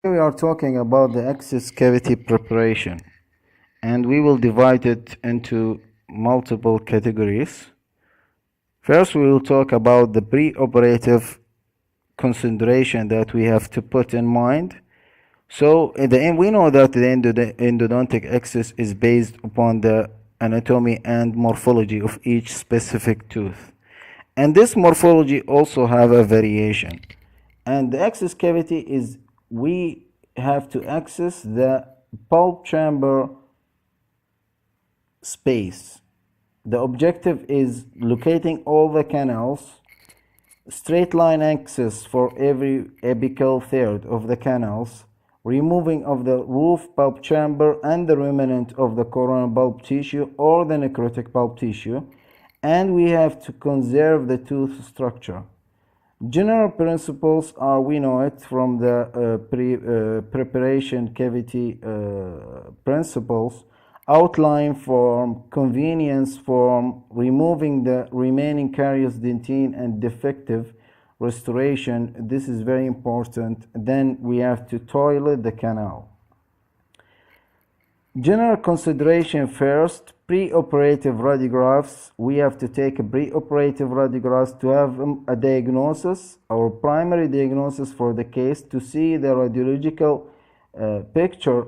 We are talking about the access cavity preparation, and we will divide it into multiple categories. First, we will talk about the preoperative consideration that we have to put in mind. So in the end, we know that the endodontic access is based upon the anatomy and morphology of each specific tooth. And this morphology also have a variation. And the access cavity is, we have to access the pulp chamber space. The objective is locating all the canals, straight line access for every apical third of the canals, removing of the roof pulp chamber and the remnant of the coronal pulp tissue or the necrotic pulp tissue, and we have to conserve the tooth structure. General principles are, we know it from the preparation cavity principles: outline form, convenience form, removing the remaining carious dentine and defective restoration. This is very important. Then we have to toilet the canal. General consideration first: preoperative radiographs. We have to take a preoperative radiographs to have a diagnosis, our primary diagnosis for the case, to see the radiological picture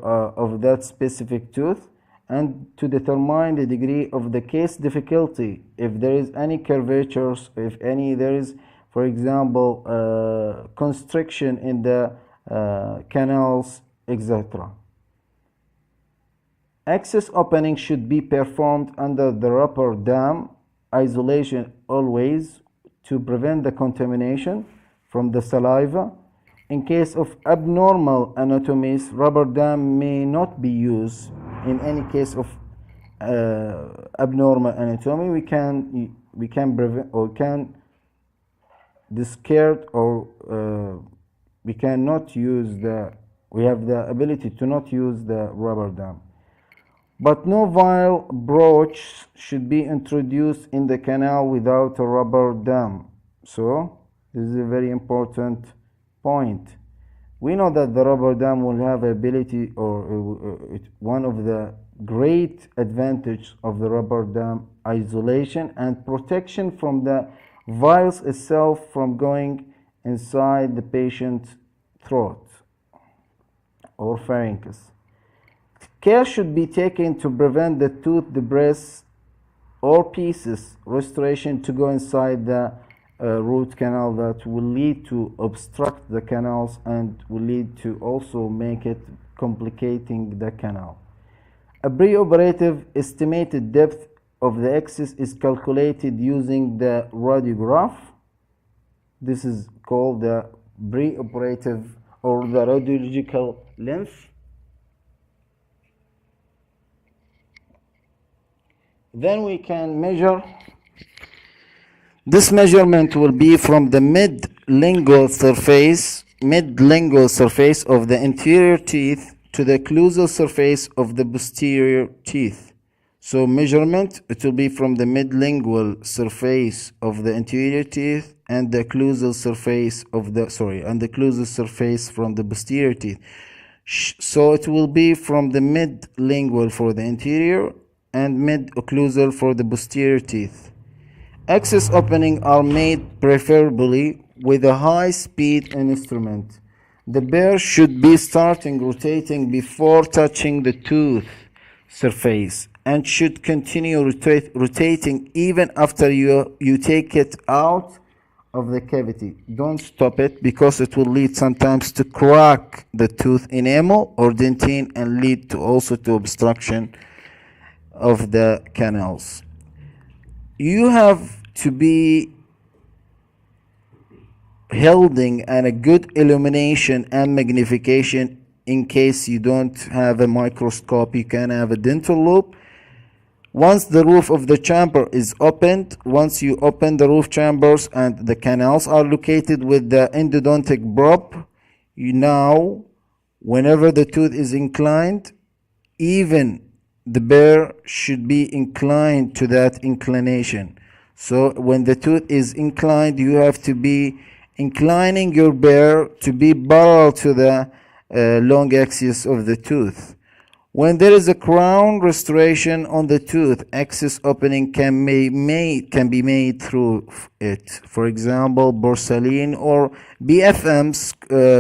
of that specific tooth, and to determine the degree of the case difficulty, if there is any curvatures, if any there is, for example, constriction in the canals, etc. Access opening should be performed under the rubber dam, isolation always, to prevent the contamination from the saliva. In case of abnormal anatomies, rubber dam may not be used. In any case of abnormal anatomy, we can prevent, or can discard, or we cannot use we have the ability to not use the rubber dam. But no vial brooch should be introduced in the canal without a rubber dam. So this is a very important point. We know that the rubber dam will have ability, or one of the great advantage of the rubber dam: isolation and protection from the vials itself from going inside the patient's throat or pharynx. Care should be taken to prevent the tooth debris or pieces restoration to go inside the root canal, that will lead to obstruct the canals and will lead to also make it complicating the canal. A preoperative estimated depth of the access is calculated using the radiograph. This is called the preoperative or the radiological length. Then we can measure. This measurement will be from the mid-lingual surface of the anterior teeth to the occlusal surface of the posterior teeth. So measurement, it will be from the mid-lingual surface of the anterior teeth and the occlusal surface of the occlusal surface from the posterior teeth. So it will be from the mid-lingual for the anterior and mid-occlusal for the posterior teeth. Access opening are made preferably with a high-speed instrument. The burr should be starting rotating before touching the tooth surface, and should continue rotating even after you take it out of the cavity. Don't stop it, because it will lead sometimes to crack the tooth enamel or dentine and lead to also to obstruction of the canals. You have to be holding and a good illumination and magnification. In case you don't have a microscope, you can have a dental loop. Once the roof of the chamber is opened, once you open the roof chambers and the canals are located with the endodontic probe, now whenever the tooth is inclined, even the burr should be inclined to that inclination. So when the tooth is inclined, you have to be inclining your burr to be parallel to the long axis of the tooth. When there is a crown restoration on the tooth, access opening can be made through it. For example, porcelain or BFMs